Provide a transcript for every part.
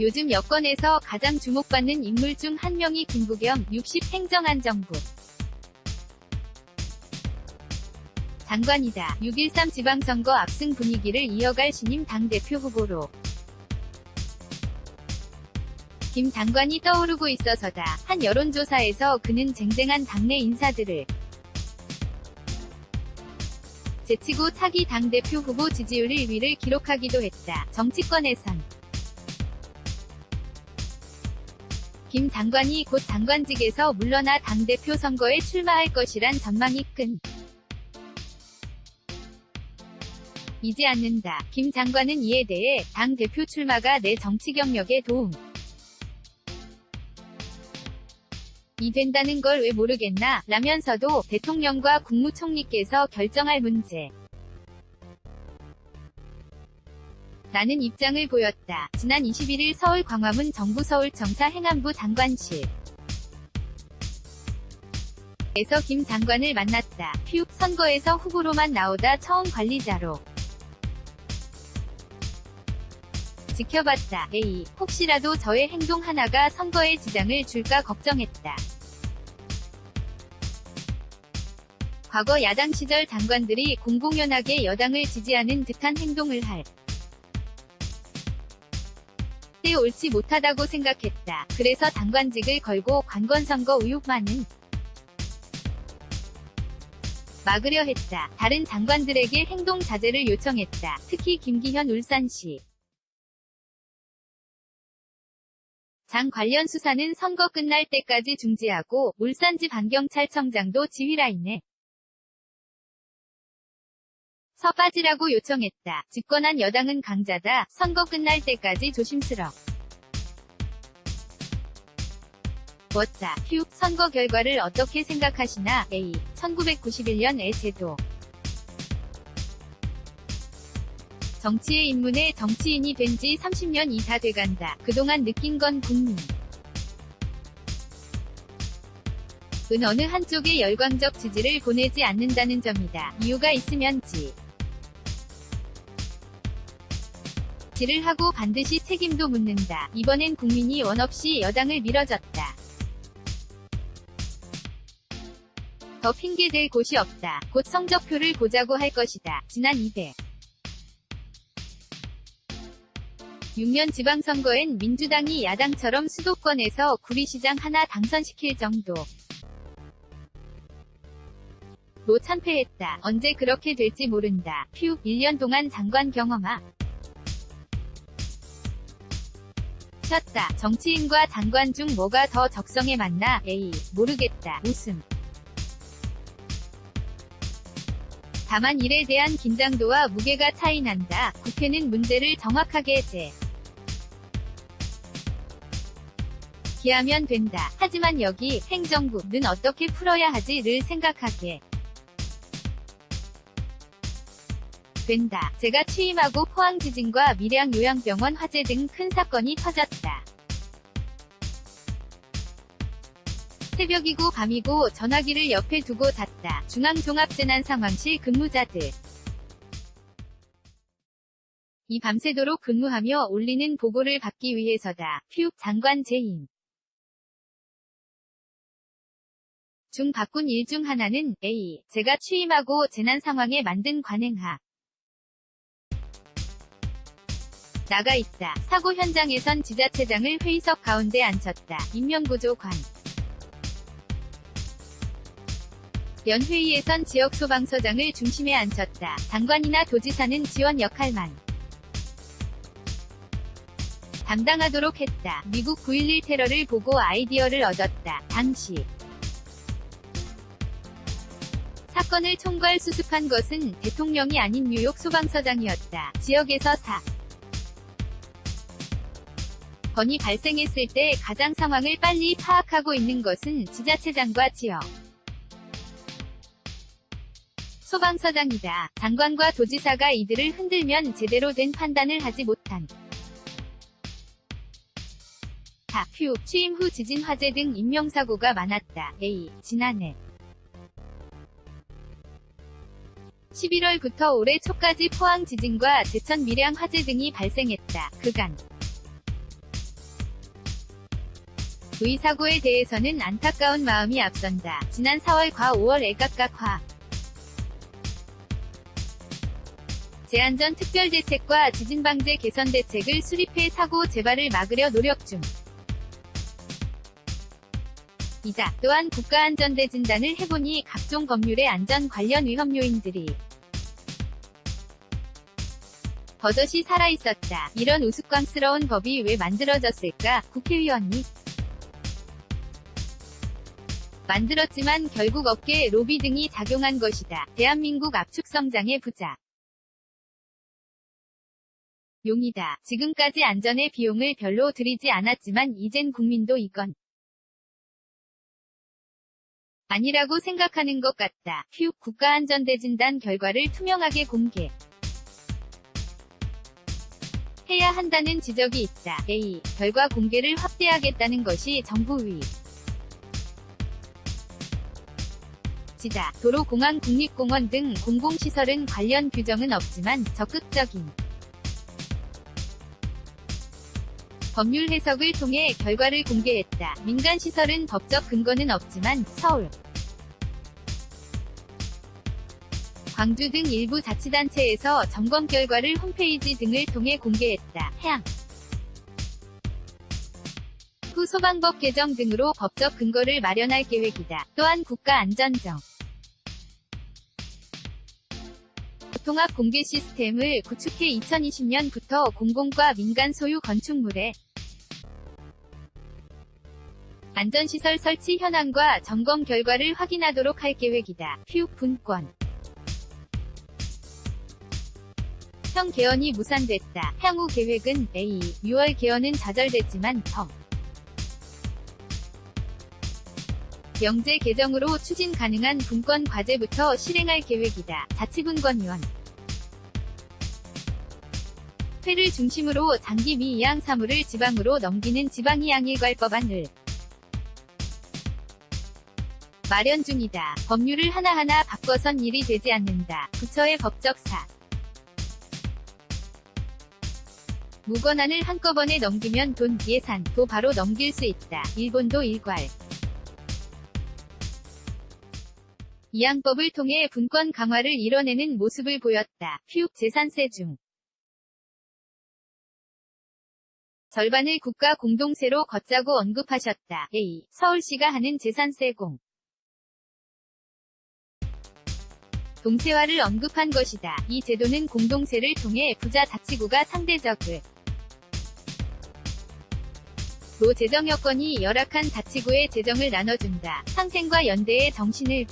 요즘 여권에서 가장 주목받는 인물 중 한 명이 김부겸 60 행정안정부 장관이다. 6.13 지방선거 압승 분위기를 이어갈 신임 당대표 후보로 김 장관이 떠오르고 있어서다. 한 여론조사에서 그는 쟁쟁한 당내 인사들을 제치고 차기 당대표 후보 지지율 1위를 기록하기도 했다. 정치권에선 김 장관이 곧 장관직에서 물러나 당대표 선거에 출마할 것이란 전망이 끊이지 않는다. 김 장관은 이에 대해 당대표 출마가 내 정치 경력에 도움이 된다는 걸 왜 모르겠나 라면서도 대통령과 국무총리께서 결정할 문제 라는 입장을 보였다. 지난 21일 서울 광화문 정부 서울청사 행안부 장관실 에서 김 장관을 만났다. 휴 선거에서 후보로만 나오다 처음 관리자로 지켜봤다. A. 혹시라도 저의 행동 하나가 선거에 지장을 줄까 걱정했다. 과거 야당 시절 장관들이 공공연하게 여당을 지지하는 듯한 행동을 할 때 옳지 못하다고 생각했다. 그래서 장관직을 걸고 관건선거 의혹만은 막으려 했다. 다른 장관들에게 행동 자제를 요청했다. 특히 김기현 울산시 장 관련 수사는 선거 끝날 때까지 중지하고 울산지 반경찰청장도 지휘라인에 서 빠지라고 요청했다. 집권한 여당은 강자다. 선거 끝날 때까지 조심스러웠다. 휴 선거 결과를 어떻게 생각하시나? A. 1991년의 제도 정치에 입문해 정치인이 된 지 30년이 다 돼간다. 그동안 느낀 건 국민 은 어느 한쪽에 열광적 지지를 보내지 않는다는 점이다. 이유가 있으면 지를 하고 반드시 책임도 묻는다. 이번엔 국민이 원 없이 여당을 밀어줬다. 더 핑계댈 곳이 없다. 곧 성적표를 보자고 할 것이다. 지난 206년 지방선거엔 민주당이 야당처럼 수도권에서 구리시장 하나 당선시킬 정도로 참패했다. 언제 그렇게 될지 모른다. 휴 1년 동안 장관 경험하 셨다. 정치인과 장관 중 뭐가 더 적성에 맞나? A. 모르겠다. 웃음. 다만 일에 대한 긴장도와 무게가 차이 난다. 국회는 문제를 정확하게 제기하면 된다. 하지만 여기 행정부는 어떻게 풀어야 하지를 생각하게 된다. 제가 취임하고 포항 지진과 밀양 요양병원 화재 등 큰 사건이 터졌다. 새벽이고 밤이고 전화기를 옆에 두고 잤다. 중앙종합재난상황실 근무자들 이 밤새도록 근무하며 올리는 보고를 받기 위해서다. 휴 장관 재임 중 바꾼 일 중 하나는 A. 제가 취임하고 재난 상황에 만든 관행하 나가 있다. 사고 현장에선 지자체장을 회의석 가운데 앉혔다. 인명구조관 연회의에선 지역소방서장을 중심에 앉혔다. 장관이나 도지사는 지원 역할만 담당하도록 했다. 미국 9.11 테러를 보고 아이디어를 얻었다. 당시 사건을 총괄 수습한 것은 대통령이 아닌 뉴욕 소방서장이었다. 지역에서 사건이 발생했을 때 가장 상황을 빨리 파악하고 있는 것은 지자체장과 지역 소방서장이다. 장관과 도지사가 이들을 흔들면 제대로 된 판단을 하지 못한 휴 취임 후 지진 화재 등 인명사고가 많았다. A. 지난해 11월부터 올해 초까지 포항 지진과 제천 밀양 화재 등이 발생했다. 그간 의 사고에 대해서는 안타까운 마음이 앞선다. 지난 4월과 5월 애각각화 재안전 특별대책과 지진방재 개선대책을 수립해 사고 재발을 막으려 노력 중. 이자 또한 국가안전대진단을 해보니 각종 법률의 안전 관련 위험 요인들이 버젓이 살아있었다. 이런 우스꽝스러운 법이 왜 만들어졌을까? 국회의원이 만들었지만 결국 업계 로비 등이 작용한 것이다. 대한민국 압축 성장의 부자 용이다. 지금까지 안전에 비용을 별로 들이지 않았지만 이젠 국민도 이건 아니라고 생각하는 것 같다. 휴 국가안전대진단 결과를 투명하게 공개 해야 한다는 지적이 있다. A. 결과 공개를 확대하겠다는 것이 정부의 지다. 도로, 공항, 국립공원 등 공공시설은 관련 규정은 없지만 적극적인 법률 해석을 통해 결과를 공개했다. 민간시설은 법적 근거는 없지만 서울, 광주 등 일부 자치단체에서 점검 결과를 홈페이지 등을 통해 공개했다. 해양 후 소방법 개정 등으로 법적 근거를 마련할 계획이다. 또한 국가안전정 통합 공개 시스템을 구축해 2020년부터 공공과 민간 소유 건축물의 안전시설 설치 현황과 점검 결과를 확인하도록 할 계획이다. 휴 분권 형 개헌이 무산됐다. 향후 계획은 A. 6월 개헌은 좌절됐지만 영제 개정으로 추진 가능한 분권 과제부터 실행할 계획이다. 자치분권위원 회를 중심으로 장기 미이양 사무를 지방으로 넘기는 지방이양일괄법안을 마련 중이다. 법률을 하나하나 바꿔선 일이 되지 않는다. 부처의 법적사 무건안을 한꺼번에 넘기면 돈, 예산, 도 바로 넘길 수 있다. 일본도 일괄 이양법을 통해 분권 강화를 이뤄내는 모습을 보였다. 휴 재산세 중 절반을 국가 공동세로 걷자고 언급하셨다. A. 서울시가 하는 재산세 동세화를 언급한 것이다. 이 제도는 공동세를 통해 부자 자치구가 상대적으로 재정 여건이 열악한 자치구의 재정을 나눠준다. 상생과 연대의 정신을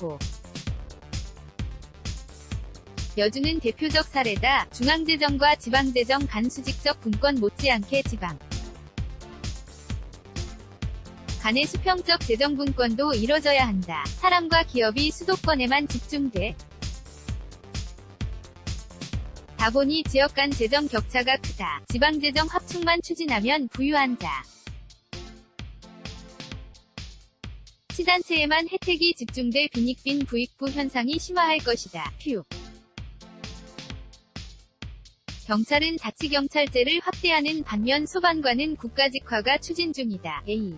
여주는 대표적 사례다. 중앙재정과 지방재정 간 수직적 분권 못지않게 지방 간의 수평적 재정 분권도 이뤄져야 한다. 사람과 기업이 수도권에만 집중돼 다 보니 지역 간 재정 격차가 크다. 지방재정 합축만 추진하면 부유한 자 시단체에만 혜택이 집중돼 빈익빈 부익부 현상이 심화할 것이다. 휴 경찰은 자치경찰제를 확대하는 반면 소방관은 국가직화가 추진 중이다. A.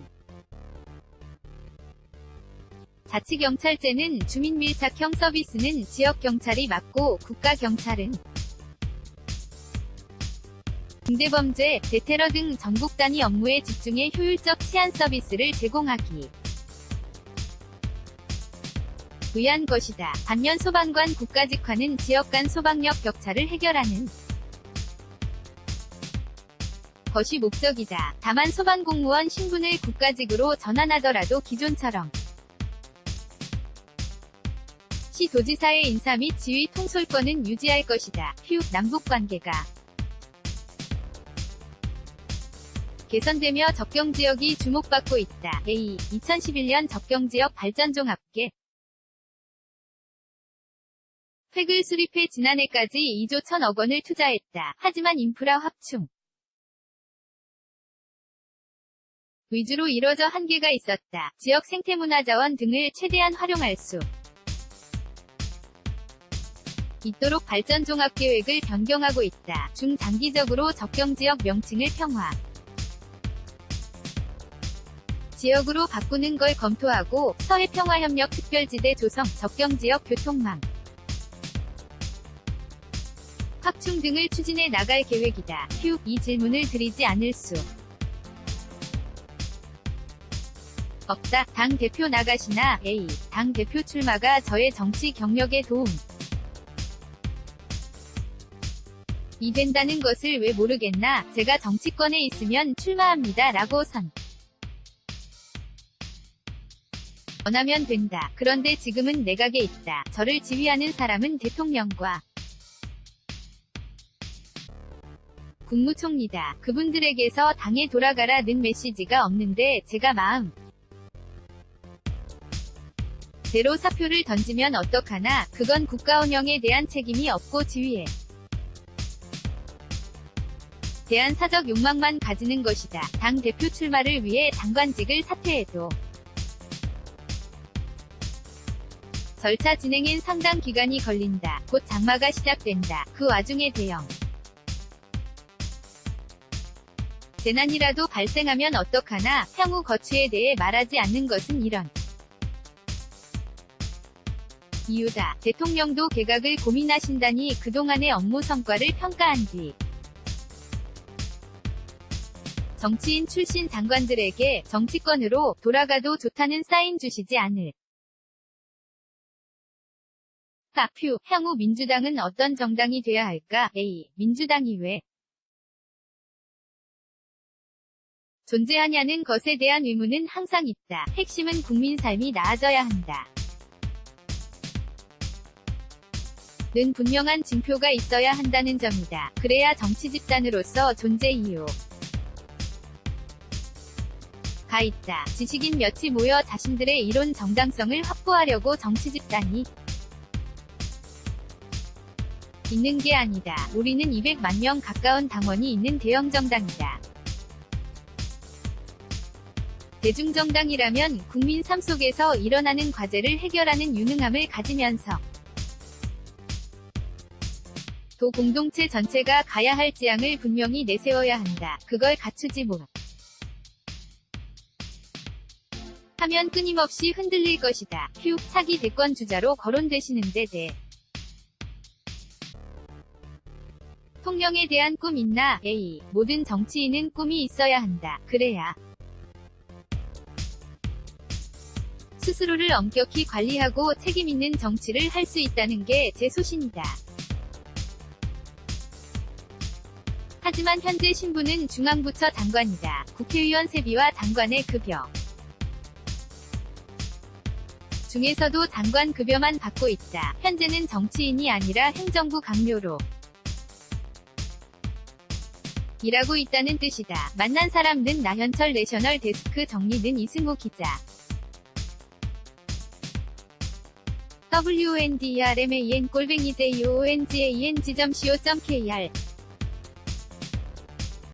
자치경찰제는 주민밀착형 서비스는 지역경찰이 맡고 국가경찰은 중대범죄, 대테러 등 전국 단위 업무에 집중해 효율적 치안 서비스를 제공하기 위한 것이다. 반면 소방관 국가직화는 지역 간 소방력 격차를 해결하는 것이 목적이다. 다만 소방공무원 신분을 국가직으로 전환하더라도 기존처럼 시 도지사의 인사 및 지휘 통솔권은 유지할 것이다. 휴 남북관계가 개선되며 접경지역이 주목받고 있다. A. 2011년 접경지역 발전종합계 획을 수립해 지난해까지 2조 1,000억 원을 투자했다. 하지만 인프라 확충 위주로 이뤄져 한계가 있었다. 지역 생태문화자원 등을 최대한 활용할 수 있도록 발전종합계획을 변경하고 있다. 중장기적으로 접경지역 명칭을 평화 지역으로 바꾸는 걸 검토하고 서해평화협력특별지대 조성, 접경지역 교통망 확충 등을 추진해 나갈 계획이다. 휴, 이 질문을 드리지 않을 수 없다. 당 대표 나가시나? A. 당 대표 출마가 저의 정치 경력에 도움 이 된다는 것을 왜 모르겠나? 제가 정치권에 있으면 출마합니다. 라고 원하면 된다. 그런데 지금은 내각에 있다. 저를 지휘하는 사람은 대통령과 국무총리다. 그분들에게서 당에 돌아가라는 메시지가 없는데 제가 마음 대로 사표를 던지면 어떡하나? 그건 국가 운영에 대한 책임이 없고 지위에 대한 사적 욕망만 가지는 것이다. 당 대표 출마를 위해 장관직을 사퇴해도 절차 진행엔 상당 기간이 걸린다. 곧 장마가 시작된다. 그 와중에 대형 재난이라도 발생하면 어떡하나? 향후 거취에 대해 말하지 않는 것은 이런 이유다. 대통령도 개각을 고민하신다니 그동안의 업무 성과를 평가한 뒤 정치인 출신 장관들에게 정치권으로 돌아가도 좋다는 사인 주시지 않을 퓨, 향후 민주당은 어떤 정당이 돼야 할까? A. 민주당이 왜 존재하냐는 것에 대한 의문은 항상 있다. 핵심은 국민 삶이 나아져야 한다. 는 분명한 징표가 있어야 한다는 점이다. 그래야 정치 집단으로서 존재 이유 가 있다. 지식인 몇이 모여 자신들의 이론 정당성을 확보하려고 정치 집단이 있는 게 아니다. 우리는 200만 명 가까운 당원이 있는 대형 정당이다. 대중정당이라면 국민 삶 속에서 일어나는 과제를 해결하는 유능함을 가지면서 도 공동체 전체가 가야 할 지향을 분명히 내세워야 한다. 그걸 갖추지 하면 끊임없이 흔들릴 것이다. 휴, 차기 대권 주자로 거론되시는데 대통령에 대한 꿈 있나? A. 모든 정치인은 꿈이 있어야 한다. 그래야 스스로를 엄격히 관리하고 책임있는 정치를 할 수 있다는 게 제 소신이다. 하지만 현재 신분은 중앙부처 장관이다. 국회의원 세비와 장관의 급여 중에서도 장관 급여만 받고 있다. 현재는 정치인이 아니라 행정부 강요로 일하고 있다는 뜻이다. 만난 사람은 나현철 내셔널 데스크 정리는 이승우 기자. wondraman@jongang.co.kr